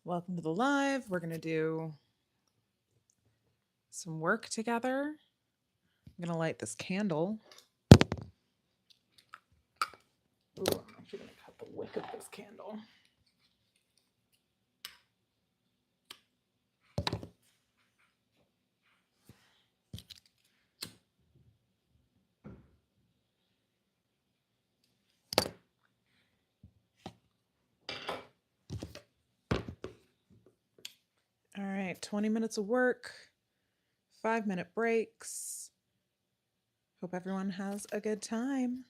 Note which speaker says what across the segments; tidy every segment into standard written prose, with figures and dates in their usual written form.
Speaker 1: Welcome to the live. We're going to do some work together. I'm going to light this candle. Ooh, I'm actually going to cut the wick of this candle. All right, 20 minutes of work, 5-minute breaks. Hope everyone has a good time.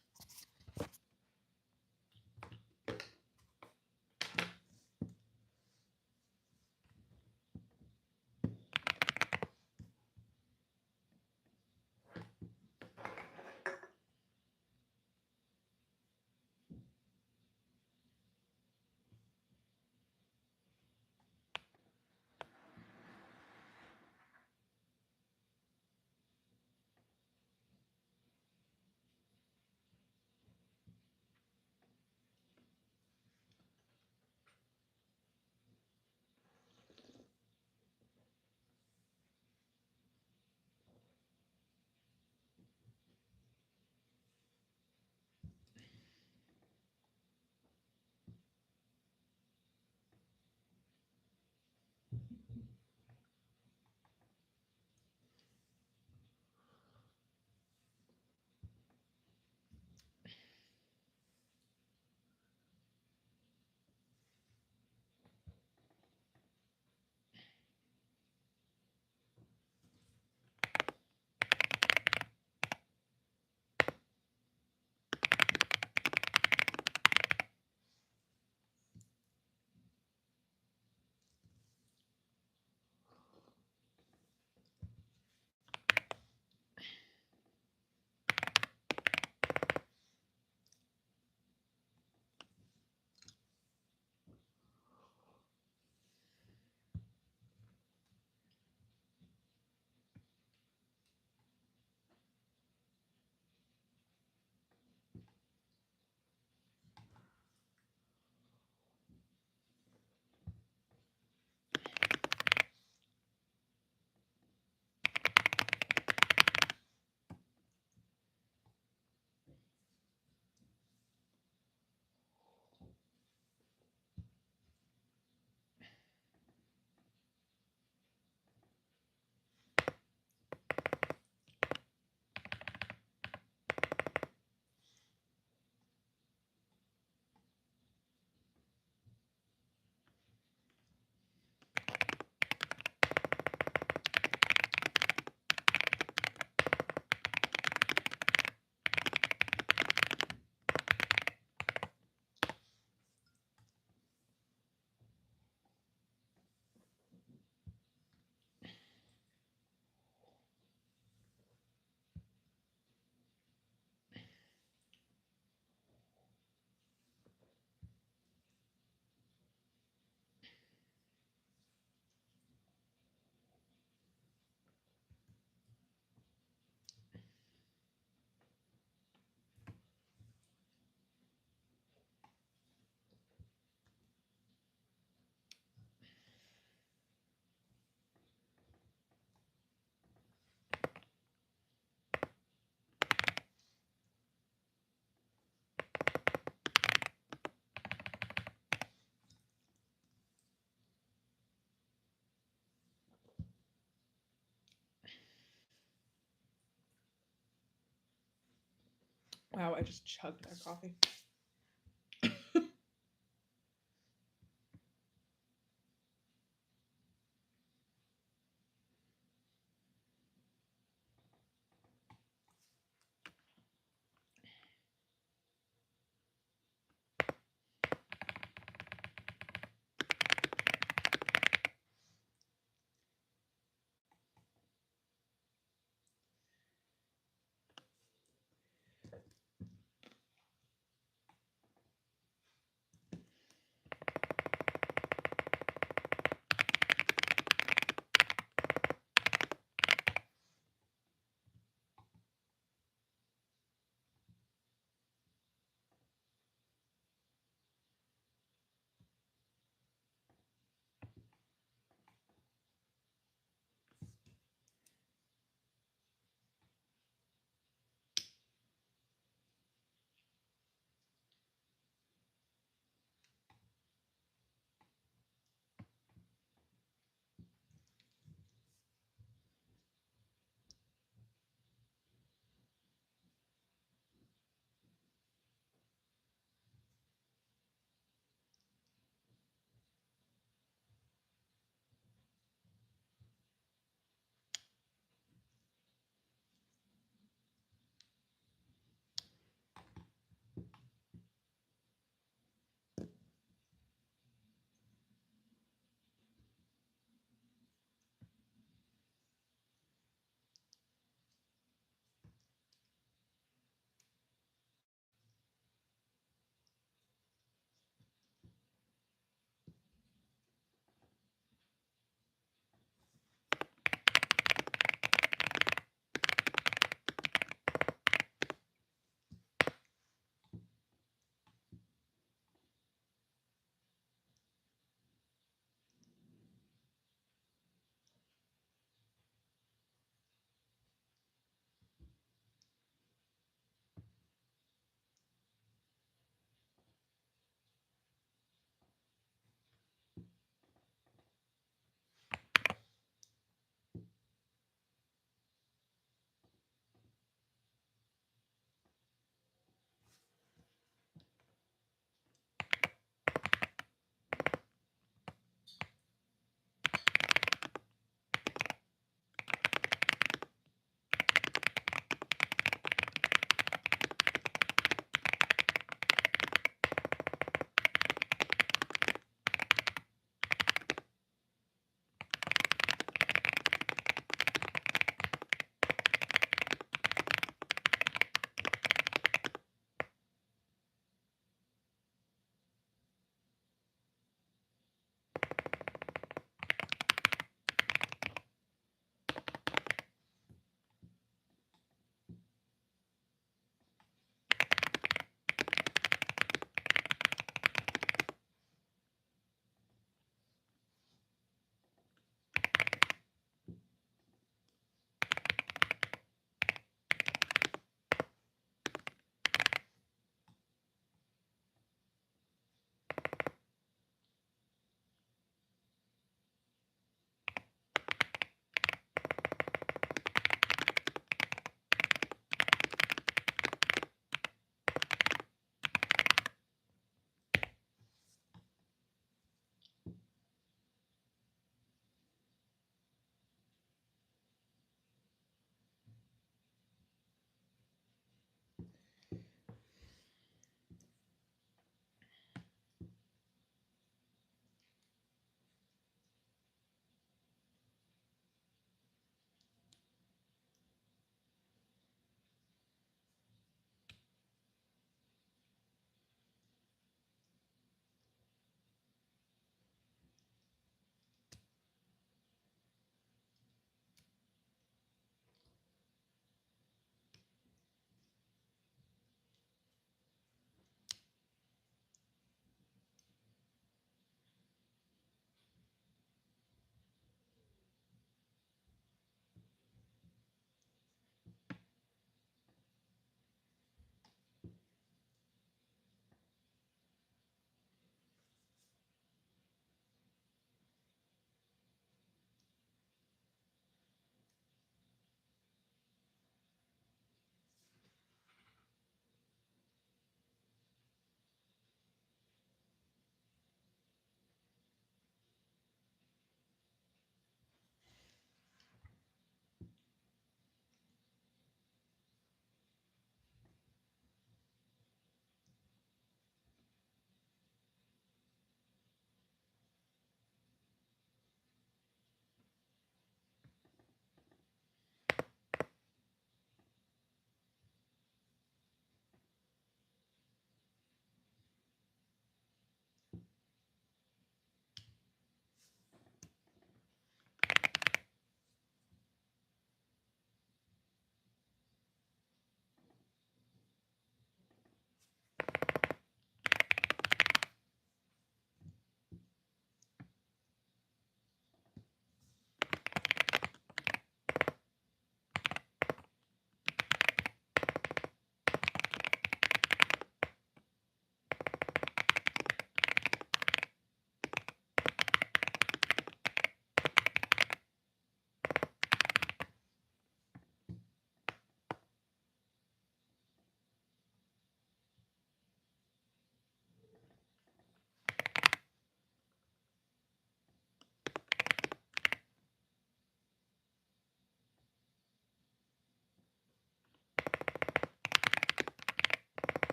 Speaker 1: Wow, I just chugged our coffee.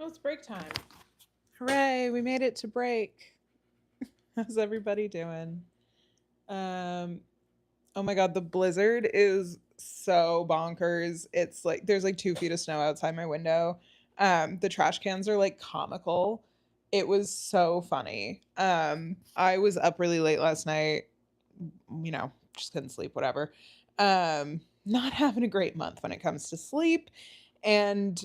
Speaker 1: Oh, it's break time. Hooray, we made it to break. How's everybody doing? Oh my god, the blizzard is so bonkers. It's like there's like 2 feet of snow outside my window. The trash cans are like comical. It was so funny. I was up really late last night, just couldn't sleep, whatever. Not having a great month when it comes to sleep. And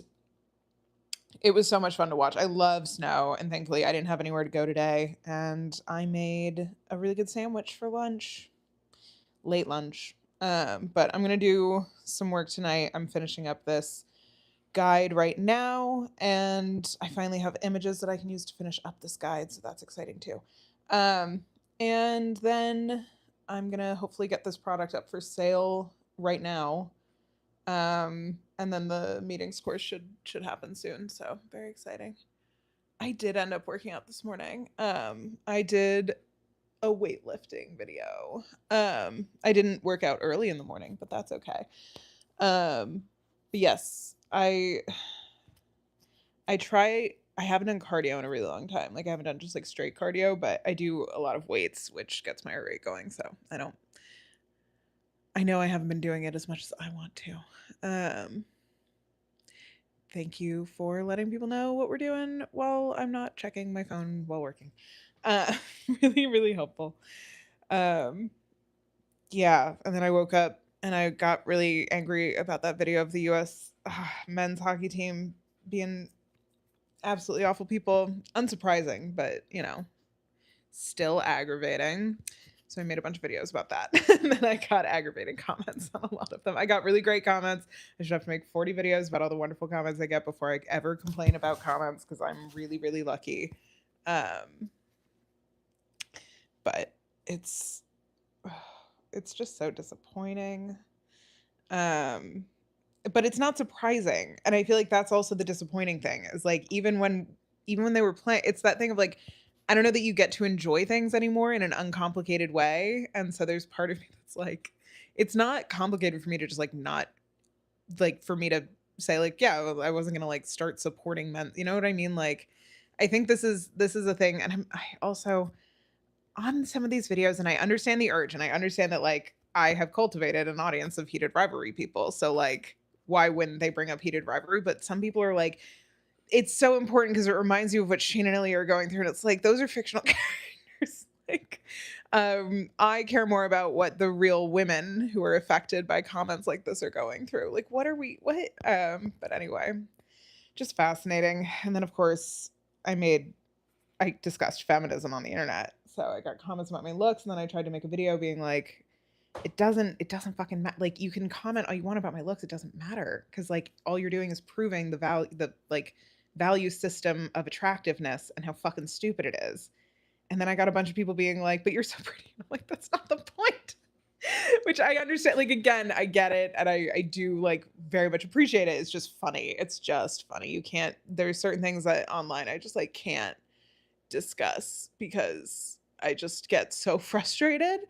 Speaker 1: it was so much fun to watch. I love snow, and thankfully I didn't have anywhere to go today. And I made a really good sandwich for lunch, late lunch. But I'm gonna do some work tonight. I'm finishing up this guide right now, and I finally have images that I can use to finish up this guide, so that's exciting too. And then I'm gonna hopefully get this product up for sale right now. And then the meetings course should happen soon, so very exciting. I did end up working out this morning. I did a weightlifting video. I didn't work out early in the morning, but that's okay. But yes, I haven't done cardio in a really long time. Like I haven't done just like straight cardio, but I do a lot of weights, which gets my heart rate going. So I know I haven't been doing it as much as I want to. Thank you for letting people know what we're doing while I'm not checking my phone while working. Really, really helpful. Yeah, and then I woke up and I got really angry about that video of the US men's hockey team being absolutely awful people. Unsurprising, but still aggravating. So I made a bunch of videos about that. And then I got aggravating comments on a lot of them. I got really great comments. I should have to make 40 videos about all the wonderful comments I get before I ever complain about comments, because I'm really, really lucky. But it's just so disappointing. But it's not surprising. And I feel like that's also the disappointing thing, is like even when they were playing, it's that thing of like, I don't know that you get to enjoy things anymore in an uncomplicated way. And so there's part of me that's like, it's not complicated for me to just like not like for me to say like, yeah, I wasn't going to like start supporting men. You know what I mean? Like, I think this is a thing. And I also on some of these videos, and I understand the urge, and I understand that like I have cultivated an audience of heated rivalry people. So like, why wouldn't they bring up heated rivalry? But some people are like, it's so important because it reminds you of what Shane and Ellie are going through. And it's like, those are fictional characters. Like, I care more about what the real women who are affected by comments like this are going through. Like, what? But anyway, just fascinating. And then of course I discussed feminism on the internet. So I got comments about my looks, and then I tried to make a video being like, it doesn't fucking matter. Like, you can comment all you want about my looks, it doesn't matter, because like all you're doing is proving the value system of attractiveness and how fucking stupid it is. And then I got a bunch of people being like, but you're so pretty. And I'm like, that's not the point. Which I understand. Like, again, I get it, and I do like very much appreciate it. It's just funny. There's certain things that online I just like can't discuss because I just get so frustrated.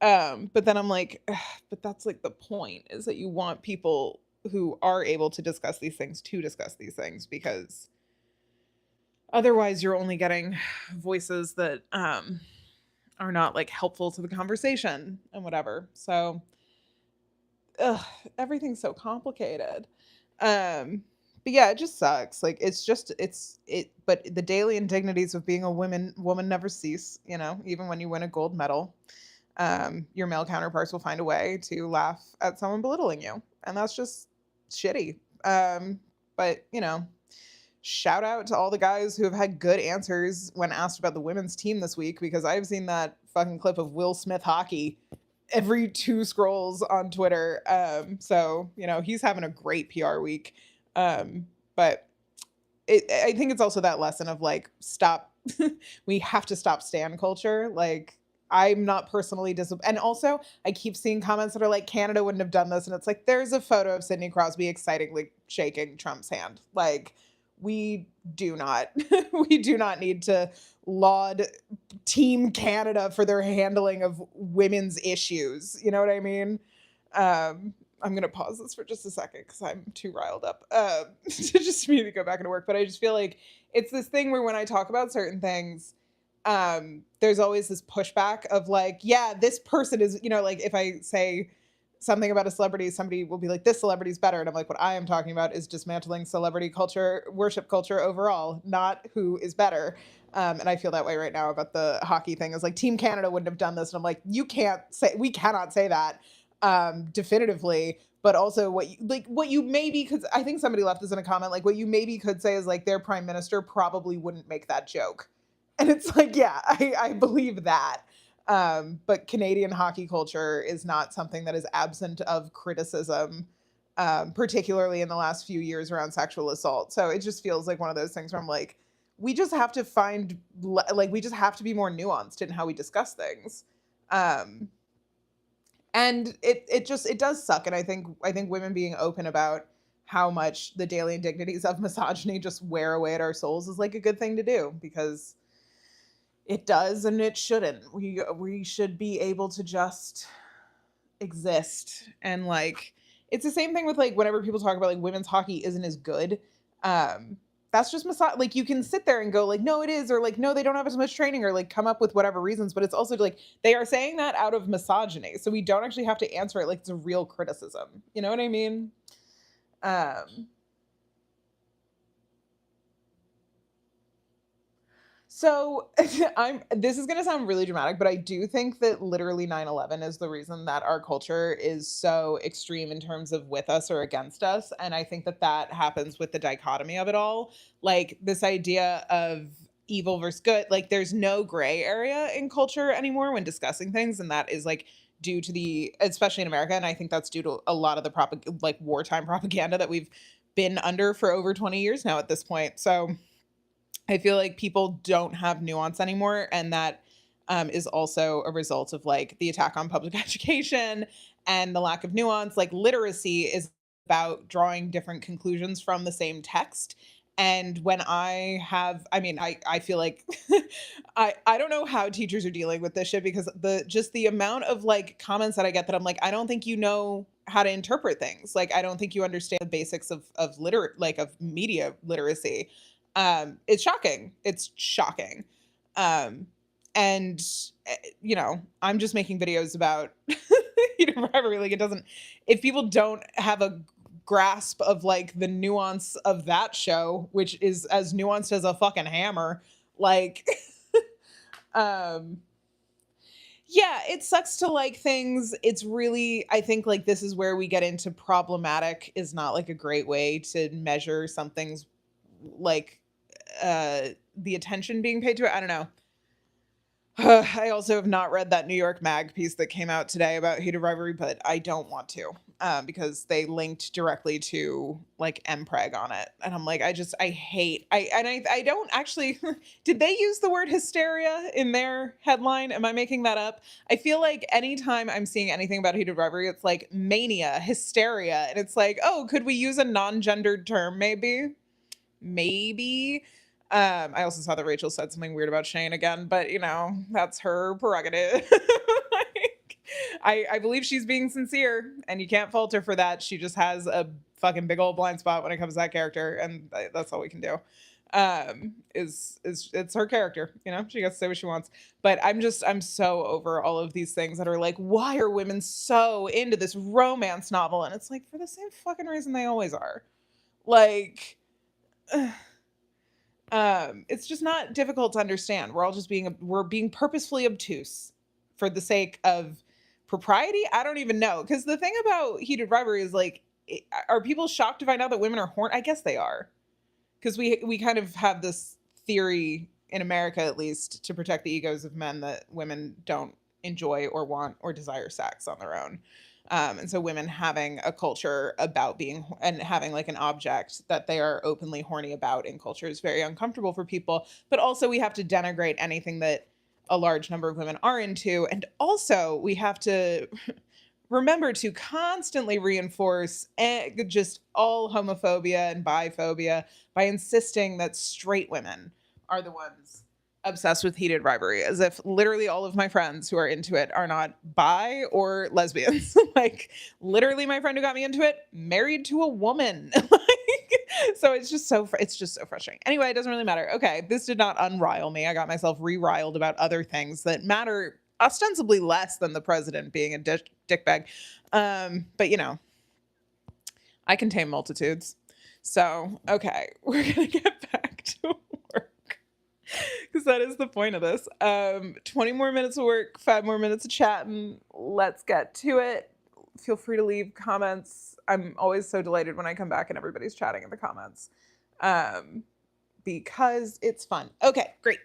Speaker 1: But then I'm like, ugh, but that's like the point, is that you want people who are able to discuss these things to discuss these things, because otherwise you're only getting voices that are not like helpful to the conversation and whatever. So everything's so complicated. But yeah, it just sucks. Like, but the daily indignities of being a woman never cease, even when you win a gold medal. Your male counterparts will find a way to laugh at someone belittling you, and that's just shitty. But shout out to all the guys who have had good answers when asked about the women's team this week, because I've seen that fucking clip of Will Smith hockey every 2 scrolls on Twitter. So he's having a great PR week. But I think it's also that lesson of like, stop. We have to stop stan culture. Like, I'm not personally disappointed. And also, I keep seeing comments that are like, Canada wouldn't have done this. And it's like, there's a photo of Sidney Crosby excitingly shaking Trump's hand. Like, we do not need to laud Team Canada for their handling of women's issues. You know what I mean? I'm gonna pause this for just a second because I'm too riled up to just me to go back into work. But I just feel like it's this thing where when I talk about certain things, there's always this pushback of like, yeah, this person is, like if I say something about a celebrity, somebody will be like, this celebrity's better. And I'm like, what I am talking about is dismantling celebrity culture, worship culture overall, not who is better. And I feel that way right now about the hockey thing. Is like Team Canada wouldn't have done this. And I'm like, we cannot say that definitively. But also what you maybe could, I think somebody left this in a comment, like what you maybe could say is like their prime minister probably wouldn't make that joke. And it's like, yeah, I believe that. But Canadian hockey culture is not something that is absent of criticism, particularly in the last few years around sexual assault. So it just feels like one of those things where I'm like, we just have to we just have to be more nuanced in how we discuss things. Um, and it does suck. And I think women being open about how much the daily indignities of misogyny just wear away at our souls is like a good thing to do, because it does and it shouldn't. We should be able to just exist. And like it's the same thing with like whenever people talk about like women's hockey isn't as good. Um that's just like you can sit there and go like no it is, or like no they don't have as much training, or like come up with whatever reasons, but it's also like they are saying that out of misogyny. So we don't actually have to answer it like it's a real criticism. You know what I mean? Um So this is going to sound really dramatic, but I do think that literally 9/11 is the reason that our culture is so extreme in terms of with us or against us. And I think that that happens with the dichotomy of it all. Like this idea of evil versus good, like there's no gray area in culture anymore when discussing things. And that is like due to especially in America. And I think that's due to a lot of the like wartime propaganda that we've been under for over 20 years now at this point. So I feel like people don't have nuance anymore, and that is also a result of like the attack on public education and the lack of nuance. Like literacy is about drawing different conclusions from the same text. And when I mean, I feel like I don't know how teachers are dealing with this shit, because the amount of like comments that I get that I'm like, I don't think you know how to interpret things. Like, I don't think you understand the basics of like of media literacy. It's shocking. It's shocking. Um, and I'm just making videos about rivalry. Like it doesn't, if people don't have a grasp of like the nuance of that show, which is as nuanced as a fucking hammer, like um yeah, it sucks to like things. It's really, I think like this is where we get into problematic is not like a great way to measure something's like the attention being paid to it. I don't know. I also have not read that New York Mag piece that came out today about heated rivalry, but I don't want to, because they linked directly to like MPreg on it, and I'm like, I hate. I don't actually. Did they use the word hysteria in their headline? Am I making that up? I feel like anytime I'm seeing anything about heated rivalry, it's like mania, hysteria, and it's like, oh, could we use a non-gendered term, maybe? Maybe. I also saw that Rachel said something weird about Shane again, but that's her prerogative. Like, I believe she's being sincere, and you can't fault her for that. She just has a fucking big old blind spot when it comes to that character, and that's all we can do. Is it's her character, she gets to say what she wants. But I'm so over all of these things that are like, why are women so into this romance novel? And it's like for the same fucking reason they always are. Like it's just not difficult to understand. We're being purposefully obtuse for the sake of propriety. I don't even know, because the thing about heated rivalry is like, are people shocked to find out that women are horny? I guess they are, because we kind of have this theory in America, at least, to protect the egos of men, that women don't enjoy or want or desire sex on their own. And so women having a culture about being and having like an object that they are openly horny about in culture is very uncomfortable for people. But also we have to denigrate anything that a large number of women are into. And also we have to remember to constantly reinforce just all homophobia and biphobia by insisting that straight women are the ones obsessed with heated rivalry, as if literally all of my friends who are into it are not bi or lesbians. Like literally my friend who got me into it married to a woman. Like, so it's just so frustrating. Anyway, it doesn't really matter. Okay, this did not unrile me. I got myself re-riled about other things that matter ostensibly less than the president being a dickbag. But you know, I can tame multitudes. So, okay, we're gonna get back to work because that is the point of this. 20 more minutes of work, 5 more minutes of chatting. Let's get to it. Feel free to leave comments. I'm always so delighted when I come back and everybody's chatting in the comments because it's fun. Okay, great.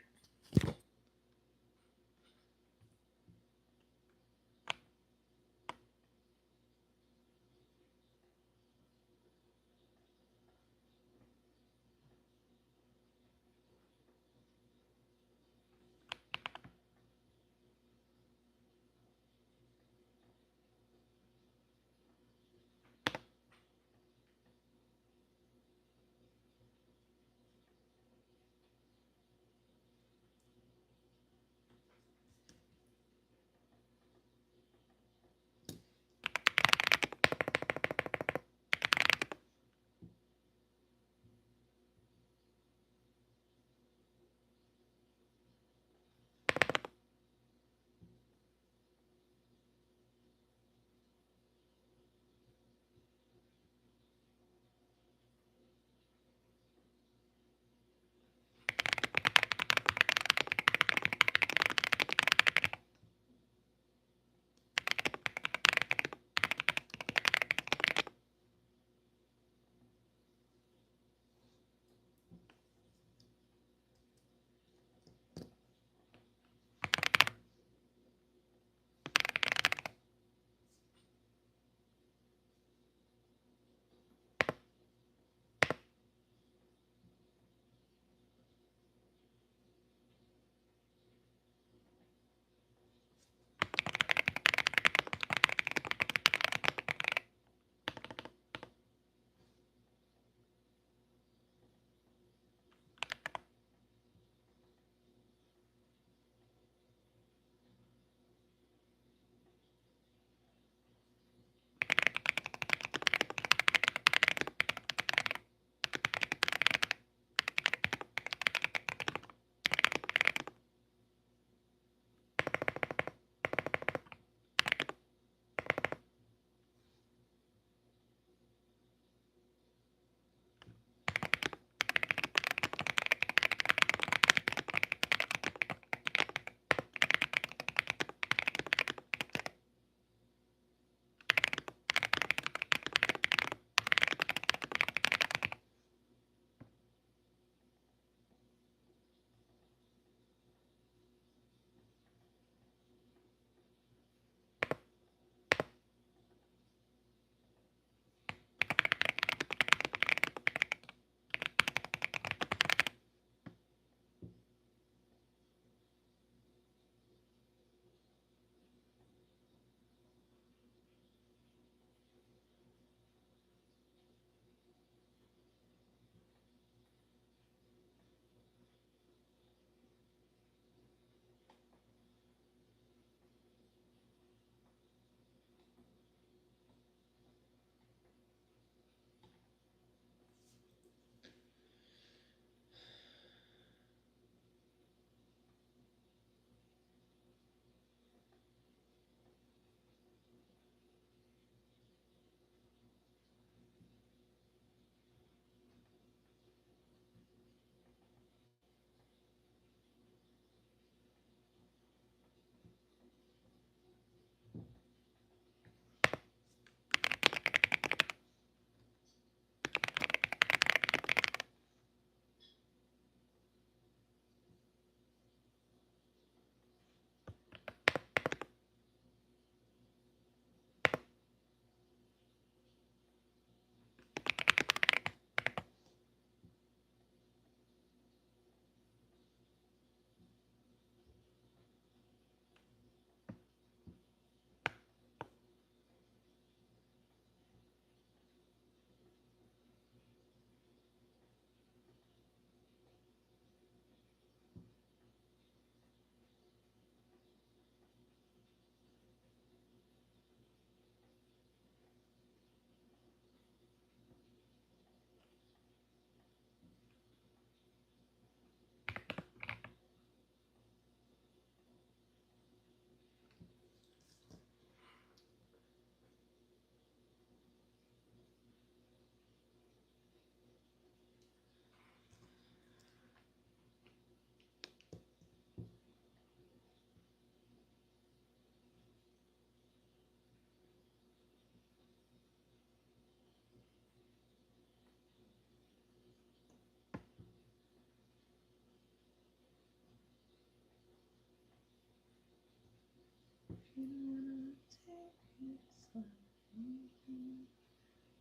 Speaker 1: You wanna take it slow.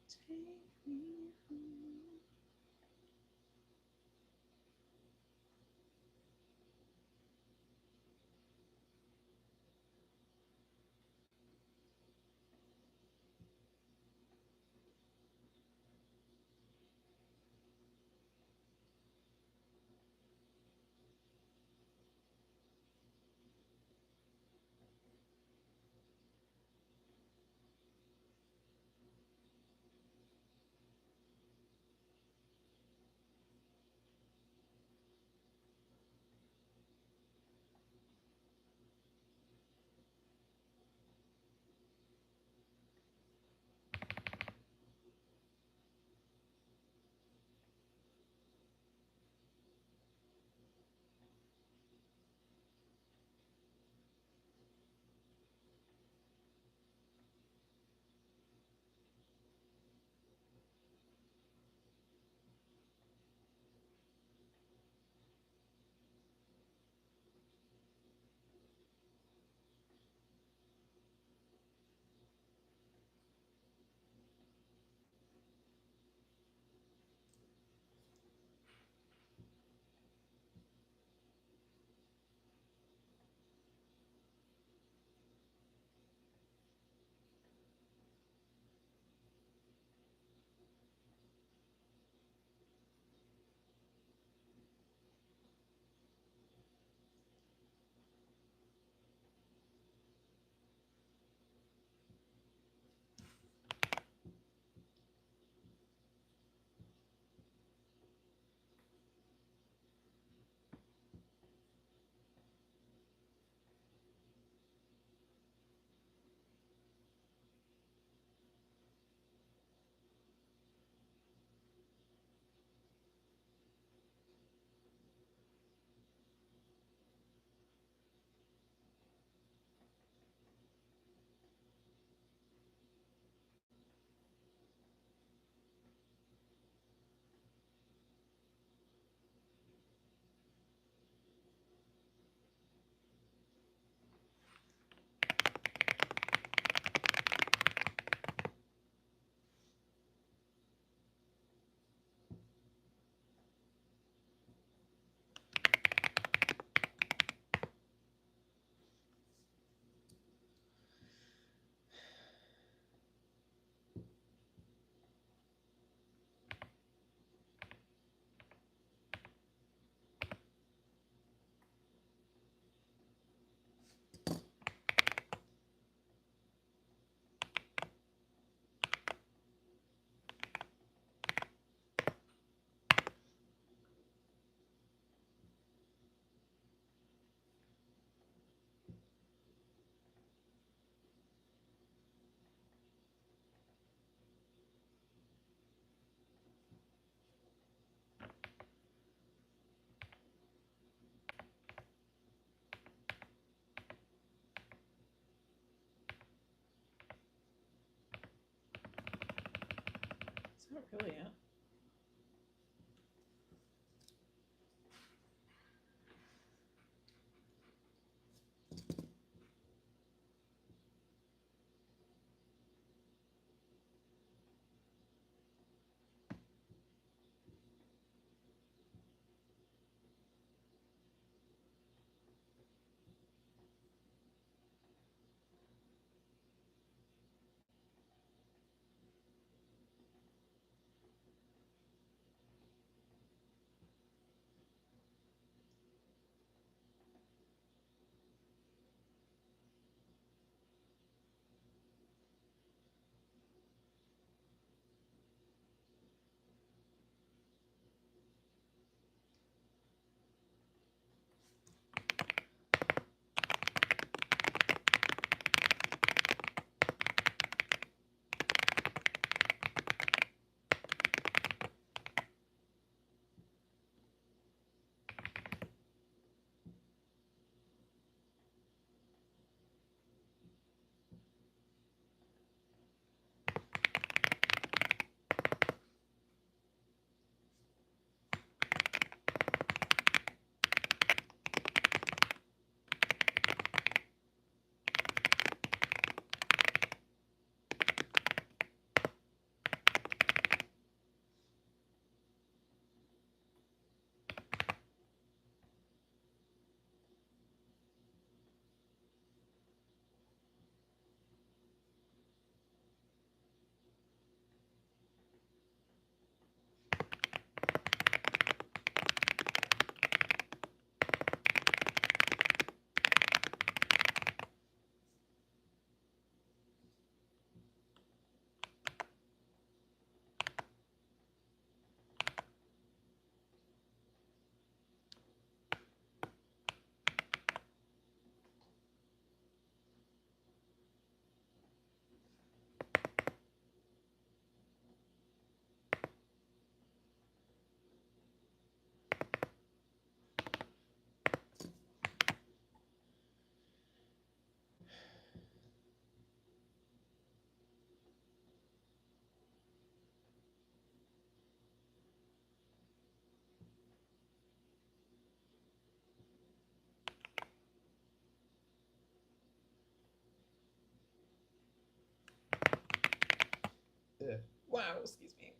Speaker 1: Take me home. It's not really it. Wow, excuse me.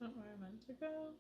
Speaker 1: Not where I meant to go.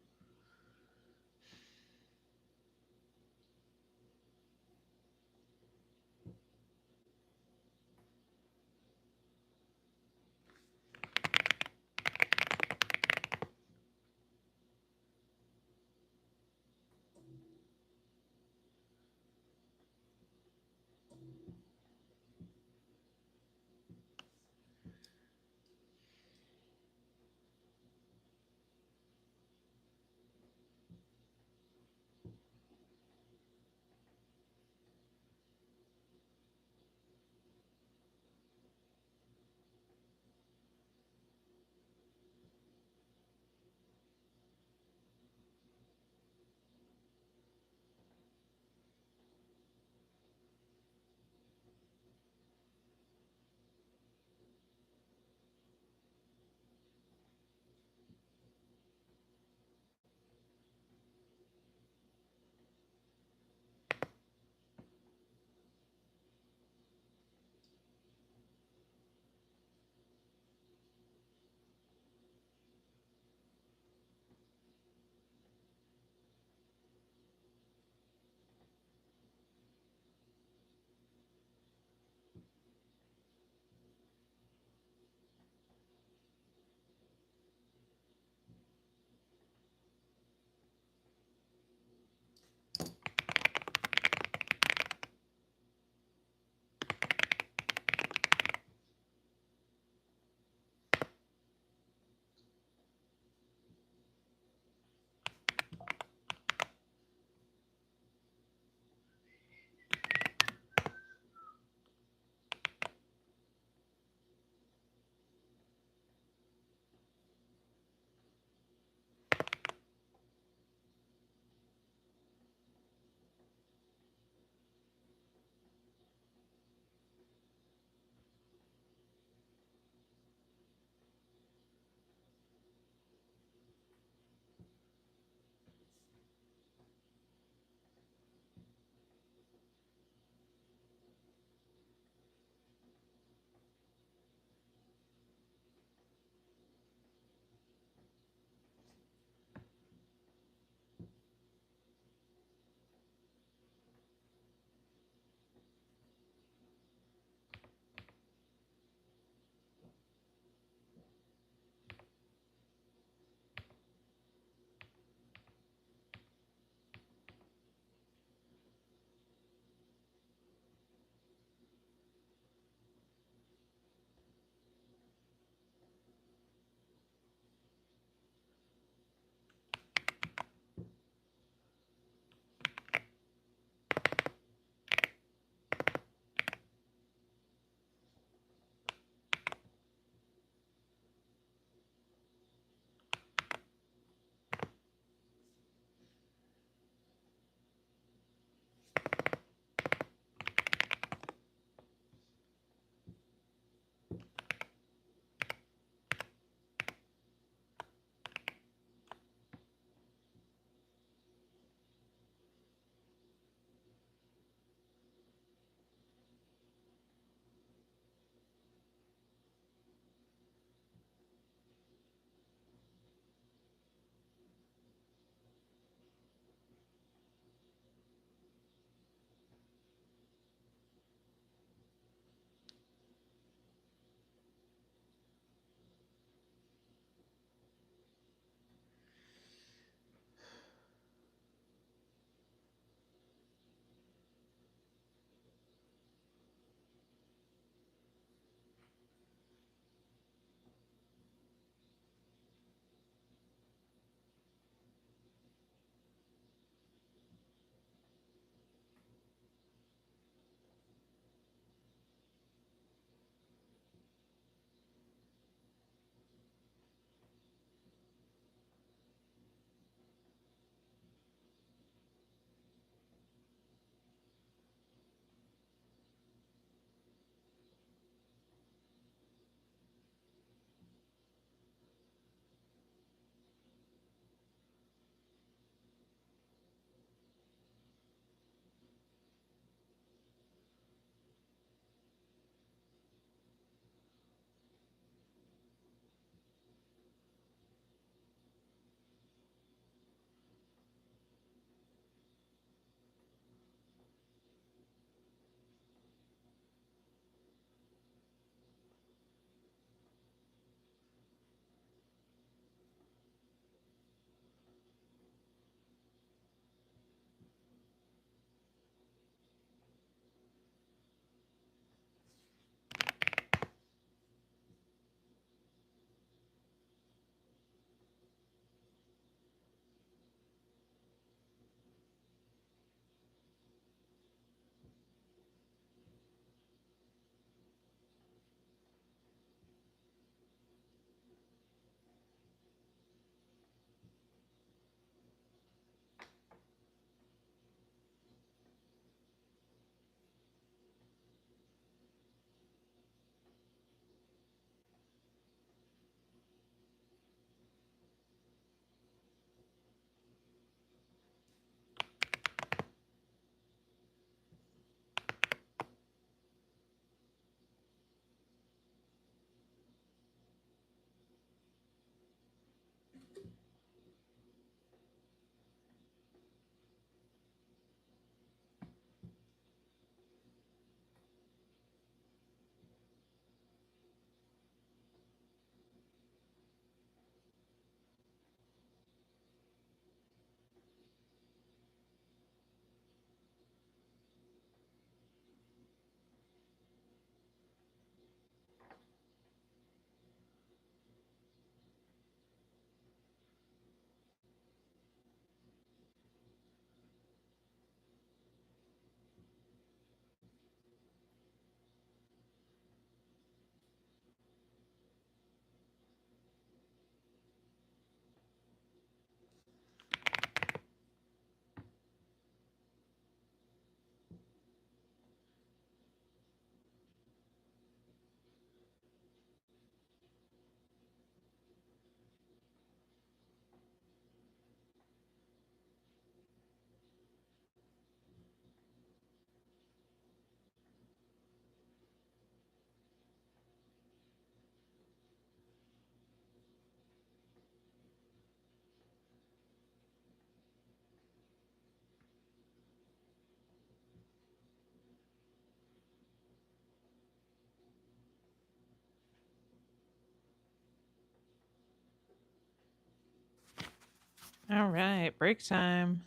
Speaker 1: All right, break time.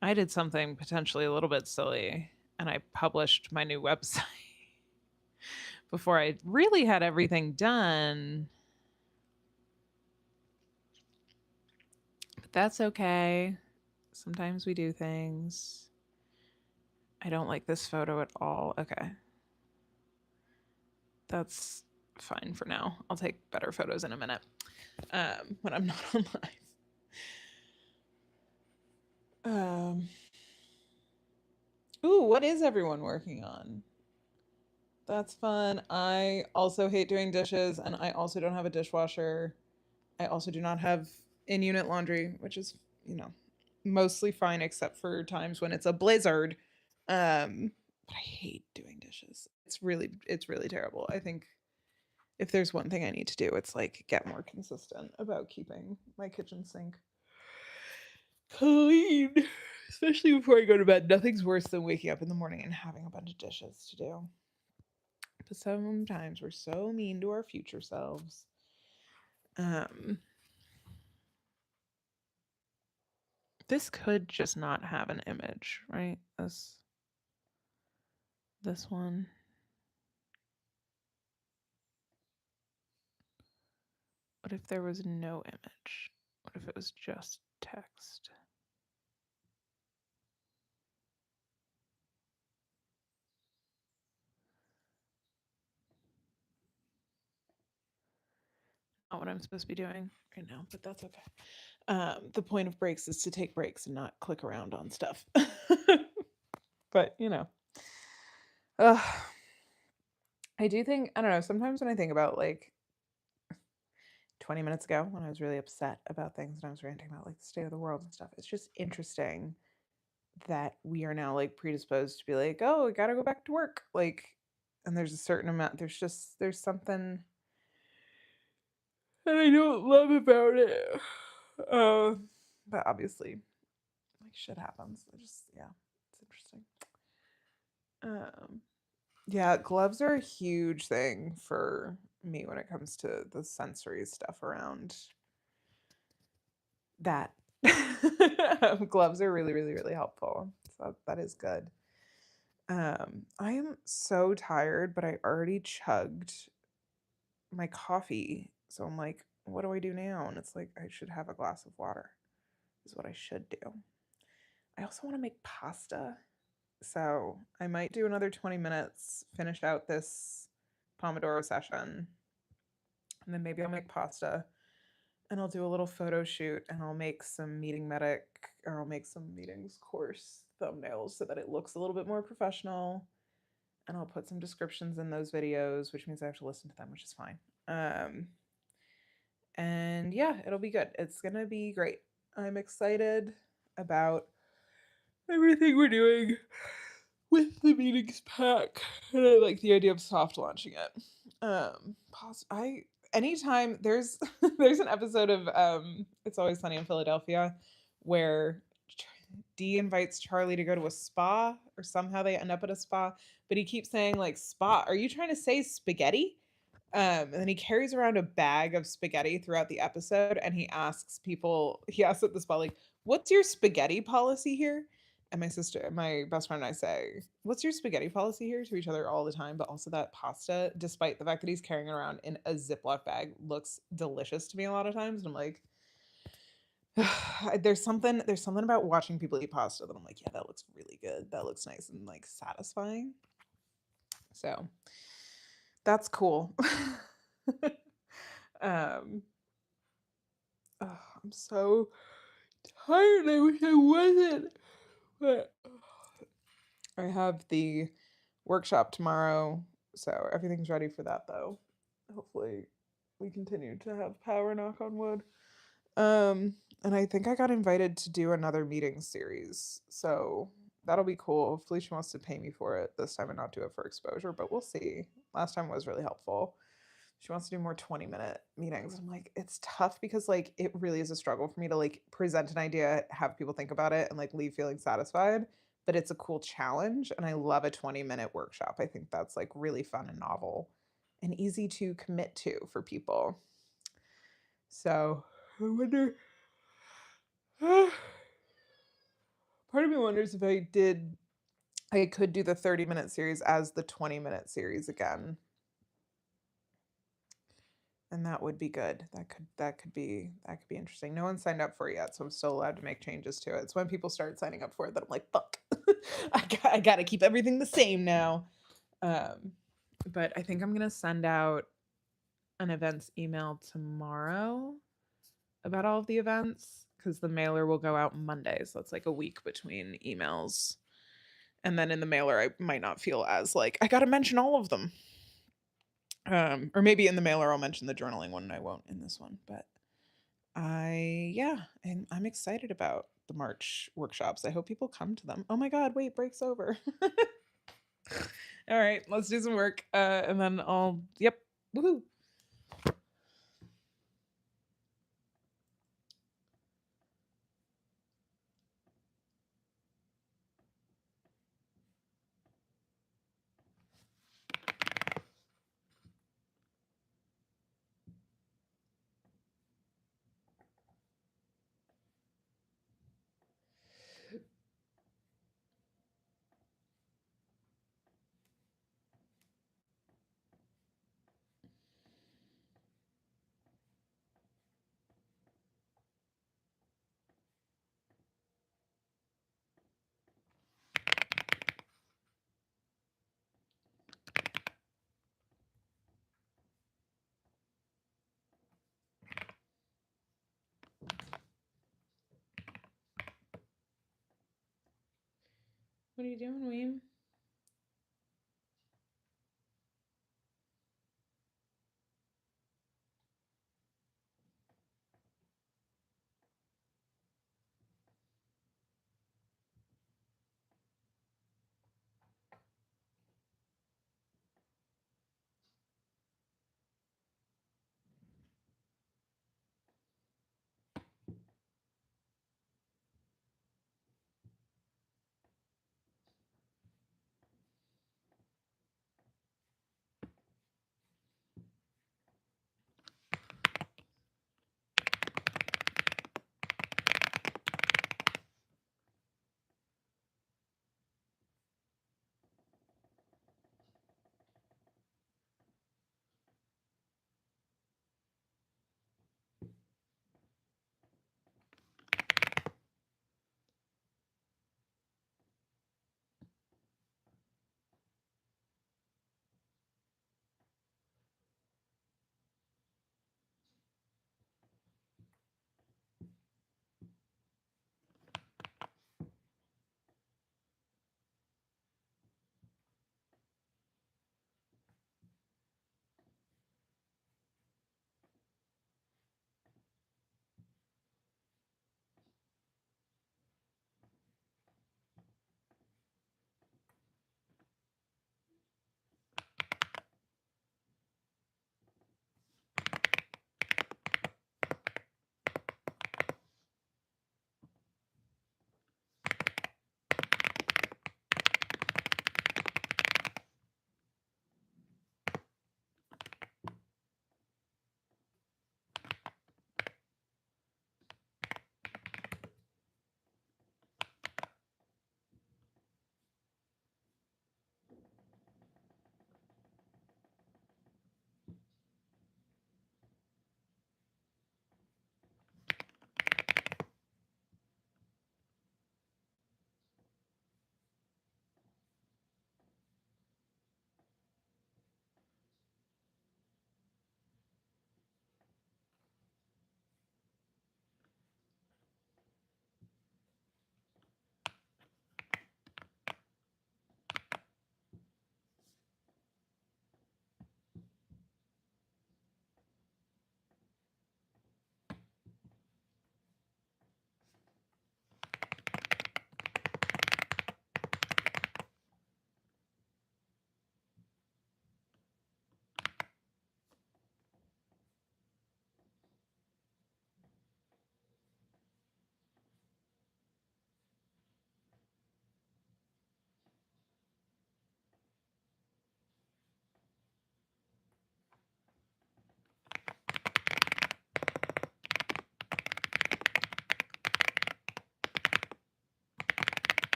Speaker 1: I did something potentially a little bit silly and I published my new website before I really had everything done. But that's okay. Sometimes we do things. I don't like this photo at all. Okay. That's fine for now. I'll take better photos in a minute when I'm not on live. Ooh, what is everyone working on? That's fun. I also hate doing dishes, and I also don't have a dishwasher. I also do not have in unit laundry, which is, you know, mostly fine except for times when it's a blizzard. But I hate doing dishes. It's really terrible. I think if there's one thing I need to do, it's like get more consistent about keeping my kitchen sink clean, especially before I go to bed. Nothing's worse than waking up in the morning and having a bunch of dishes to do. But sometimes we're so mean to our future selves. Um, this could just not have an image, right? This one. What if there was no image? What if it was just text? Not what I'm supposed to be doing right now, but that's okay. The point of breaks is to take breaks and not click around on stuff. But uh, I do think, I don't know, sometimes when I think about like 20 minutes ago when I was really upset about things and I was ranting about like the state of the world and stuff, it's just interesting that we are now like predisposed to be like, oh, we gotta go back to work. Like, and there's a certain amount, there's something that I don't love about it. Uh, but obviously, like shit happens. Yeah, it's interesting. Um, yeah, gloves are a huge thing for me when it comes to the sensory stuff around that. Gloves are really, really, really helpful. So that is good. I am so tired, but I already chugged my coffee. So I'm like, what do I do now? And it's like, I should have a glass of water, is what I should do. I also want to make pasta. So I might do another 20 minutes, finish out this Pomodoro session, and then maybe I'll make pasta and I'll do a little photo shoot and I'll make some meeting medic or I'll make some meetings course thumbnails so that it looks a little bit more professional. And I'll put some descriptions in those videos, which means I have to listen to them, which is fine. Um, and yeah, it'll be good. It's gonna be great. I'm excited about everything we're doing with the meetings pack, and I like the idea of soft launching it. I anytime there's there's an episode of It's Always Sunny in Philadelphia where Dee invites Charlie to go to a spa, or somehow they end up at a spa, but he keeps saying like spa. Are you trying to say spaghetti? And then he carries around a bag of spaghetti throughout the episode, and he asks at the spa, like, what's your spaghetti policy here? And my best friend and I say, what's your spaghetti policy here to each other all the time? But also that pasta, despite the fact that he's carrying it around in a Ziploc bag, looks delicious to me a lot of times. And I'm like, there's something about watching people eat pasta that I'm like, yeah, that looks really good. That looks nice and like satisfying. So that's cool. um oh, I'm so tired. I wish I wasn't. But I have the workshop tomorrow, so everything's ready for that though. Hopefully we continue to have power, knock on wood. And I think I got invited to do another meeting series. So that'll be cool. Hopefully she wants to pay me for it this time and not do it for exposure, but we'll see. Last time was really helpful. She wants to do more 20-minute meetings. I'm like, it's tough because like it really is a struggle for me to like present an idea, have people think about it, and like leave feeling satisfied. But it's a cool challenge. And I love a 20-minute workshop. I think that's like really fun and novel and easy to commit to for people. So I wonder. Part of me wonders if I could do the 30-minute series as the 20-minute series again, and that would be good. That could be interesting. No one signed up for it yet, so I'm still allowed to make changes to it. It's when people start signing up for it that I'm like, "Fuck. I gotta keep everything the same now." Um, but I think I'm gonna send out an events email tomorrow about all of the events because the mailer will go out Monday, so it's like a week between emails. And then in the mailer, I might not feel as like I gotta mention all of them. Or maybe in the mailer I'll mention the journaling one and I won't in this one. But and I'm excited about the March workshops. I hope people come to them. Oh my god, wait, break's over. All right, let's do some work. And then woohoo. What are you doing, Weem?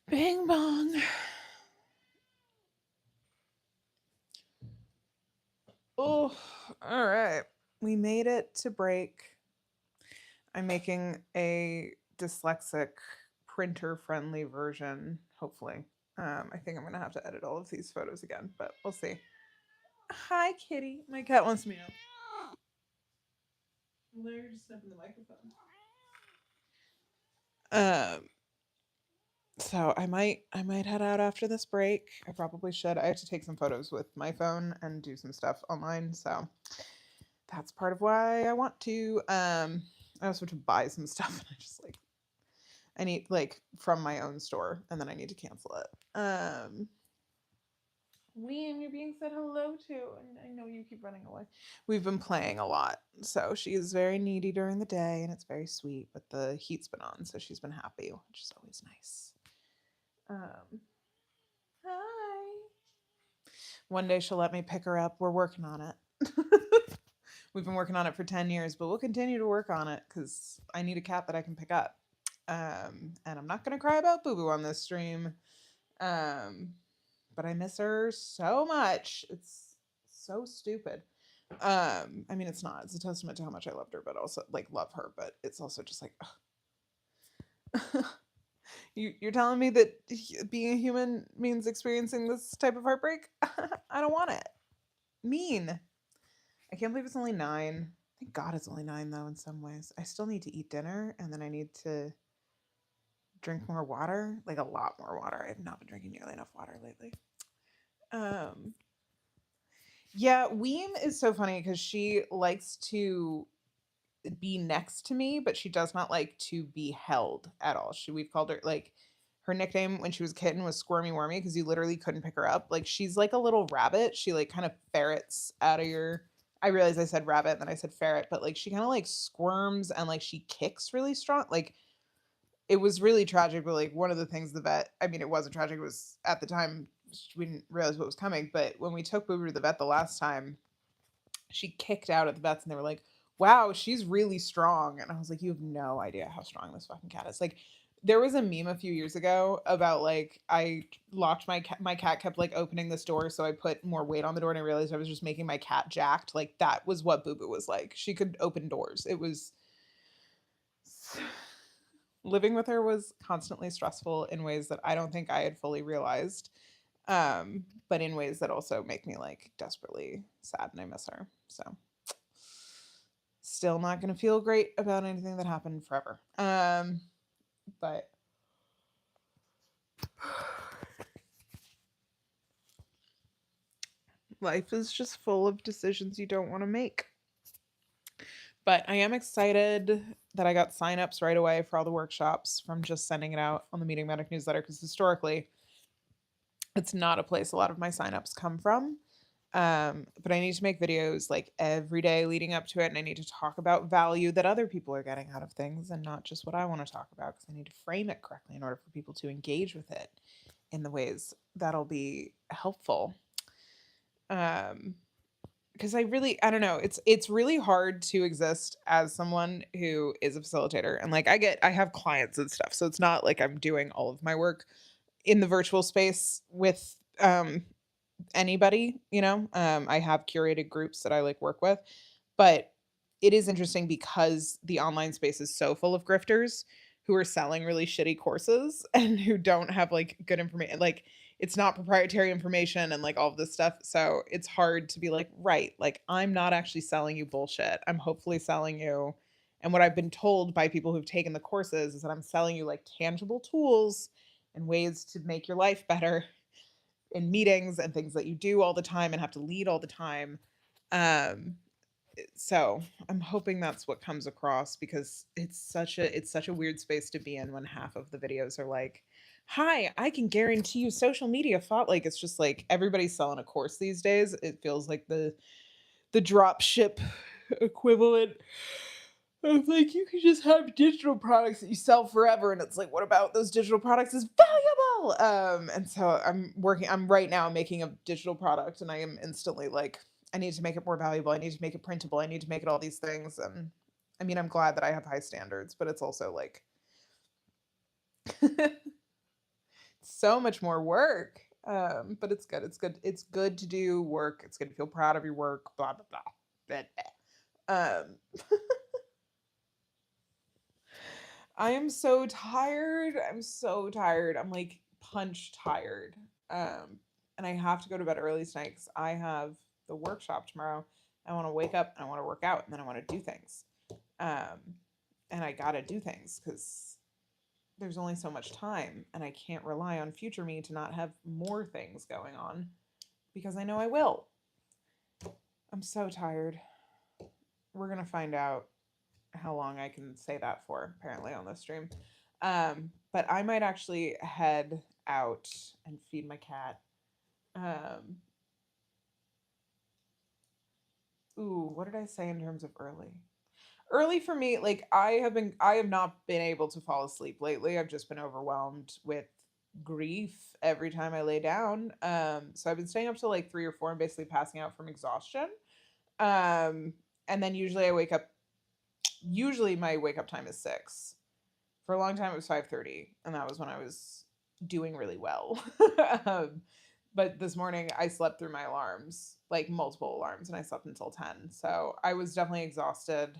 Speaker 1: Bing bong. Oh, all right. We made it to break. I'm making a dyslexic printer friendly version, hopefully. I think I'm going to have to edit all of these photos again, but we'll see. Hi, kitty. My cat wants me out. They're just sniffing the microphone. Um, so I might head out after this break. I probably should. I have to take some photos with my phone and do some stuff online, so that's part of why I want to. I also have to buy some stuff and I just like I need like from my own store and then I need to cancel it. Liam, you're being said hello to, and I know you keep running away. We've been playing a lot, so she is very needy during the day, and it's very sweet. But the heat's been on, so she's been happy, which is always nice. Hi. One day she'll let me pick her up. We're working on it. We've been working on it for 10 years, but we'll continue to work on it because I need a cat that I can pick up. And I'm not going to cry about Boo Boo on this stream. Um, but I miss her so much. It's so stupid. I mean, it's not. It's a testament to how much I loved her, but also like love her. But it's also just like, you're telling me that being a human means experiencing this type of heartbreak? I don't want it. Mean. I can't believe it's only 9. Thank God it's only 9 though. In some ways, I still need to eat dinner, and then I need to drink more water, like a lot more water. I have not been drinking nearly enough water lately. Um, yeah, Weem is so funny because she likes to be next to me, but she does not like to be held at all. We've called her like her nickname when she was a kitten was Squirmy Wormy because you literally couldn't pick her up. Like she's like a little rabbit. She like kind of ferrets out of your. I realized I said rabbit, then I said ferret, but like she kind of like squirms and like she kicks really strong. Like it was really tragic, but like one of the things the vet, I mean, it wasn't tragic. It was at the time we didn't realize what was coming, but when we took Boo Boo to the vet the last time, she kicked out at the vets and they were like, wow, she's really strong. And I was like, you have no idea how strong this fucking cat is. Like, there was a meme a few years ago about like I locked my cat. My cat kept like opening this door, so I put more weight on the door, and I realized I was just making my cat jacked. Like that was what Boo Boo was like. She could open doors. It was living with her was constantly stressful in ways that I don't think I had fully realized. But in ways that also make me like desperately sad and I miss her. So still not gonna feel great about anything that happened forever. But life is just full of decisions you don't want to make. But I am excited that I got signups right away for all the workshops from just sending it out on the Meeting Medic newsletter because historically it's not a place a lot of my signups come from. But I need to make videos like every day leading up to it, and I need to talk about value that other people are getting out of things and not just what I want to talk about because I need to frame it correctly in order for people to engage with it in the ways that'll be helpful. Because I don't know, it's really hard to exist as someone who is a facilitator and like I have clients and stuff, so it's not like I'm doing all of my work in the virtual space with anybody, you know. I have curated groups that I like work with, but it is interesting because the online space is so full of grifters who are selling really shitty courses and who don't have like good information. Like it's not proprietary information and like all of this stuff. So it's hard to be like, right, like I'm not actually selling you bullshit. I'm hopefully selling you. And what I've been told by people who've taken the courses is that I'm selling you like tangible tools and ways to make your life better in meetings and things that you do all the time and have to lead all the time. Um, so I'm hoping that's what comes across because it's such a weird space to be in when half of the videos are like, "Hi, I can guarantee you social media thought." Like it's just like everybody's selling a course these days. It feels like the drop ship equivalent of like you can just have digital products that you sell forever, and it's like, what about those digital products is valuable? And so I'm right now making a digital product, and I am instantly like, I need to make it more valuable. I need to make it printable. I need to make it all these things. And I mean, I'm glad that I have high standards, but it's also like, it's so much more work. But it's good. It's good. It's good to do work. It's good to feel proud of your work. Blah blah blah. Blah, blah. I am so tired. I'm so tired. I'm like punch tired. Um, and I have to go to bed early tonight because I have the workshop tomorrow. I want to wake up and I want to work out and then I want to do things. Um, and I gotta do things because there's only so much time, and I can't rely on future me to not have more things going on because I know I will. I'm so tired. We're gonna find out how long I can say that for, apparently, on this stream. But I might actually head out and feed my cat. Um, what did I say in terms of early? Early for me, like I have not been able to fall asleep lately. I've just been overwhelmed with grief every time I lay down. So I've been staying up till like 3 or 4 and basically passing out from exhaustion. Um, and then usually I wake up. Usually my wake up time is 6. For a long time it was 5:30, and that was when I was doing really well. um, but this morning I slept through my alarms, like multiple alarms, and I slept until 10. So I was definitely exhausted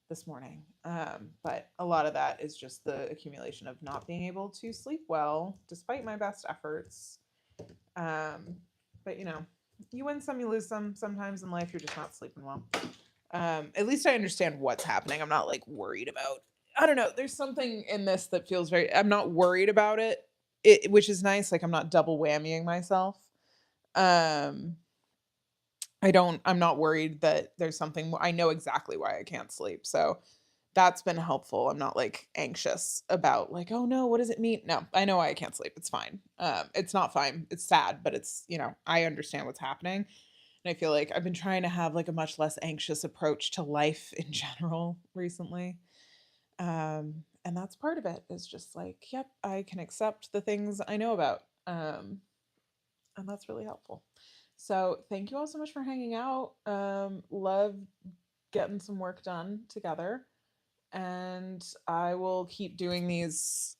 Speaker 1: this morning. But a lot of that is just the accumulation of not being able to sleep well, despite my best efforts. Um, but you win some, you lose some. Sometimes in life, you're just not sleeping well. At least I understand what's happening. I'm not like worried about. I don't know. There's something in this that feels very. I'm not worried about it, which is nice. Like I'm not double whammying myself. Um, I'm not worried that there's something. I know exactly why I can't sleep. So that's been helpful. I'm not like anxious about like, oh no, what does it mean? No, I know why I can't sleep. It's fine. It's not fine. It's sad, but I understand what's happening. And I feel like I've been trying to have like a much less anxious approach to life in general recently. And that's part of it is just like, yep, I can accept the things I know about. And that's really helpful. So thank you all so much for hanging out. Love getting some work done together. And I will keep doing these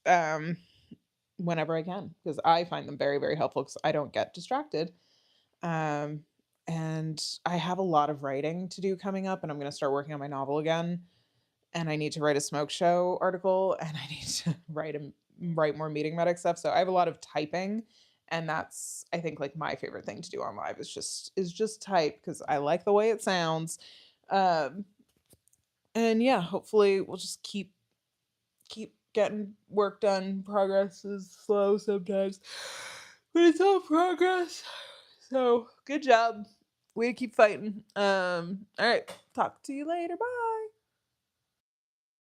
Speaker 1: whenever I can because I find them very, very helpful because I don't get distracted. Um, and I have a lot of writing to do coming up, and I'm going to start working on my novel again. And I need to write a smoke show article, and I need to write more meeting medic stuff. So I have a lot of typing, and that's I think like my favorite thing to do on live is just type because I like the way it sounds. Um, and yeah, hopefully we'll just keep getting work done. Progress is slow sometimes, but it's all progress. So good job. Way to keep fighting. All right. Talk to you later. Bye.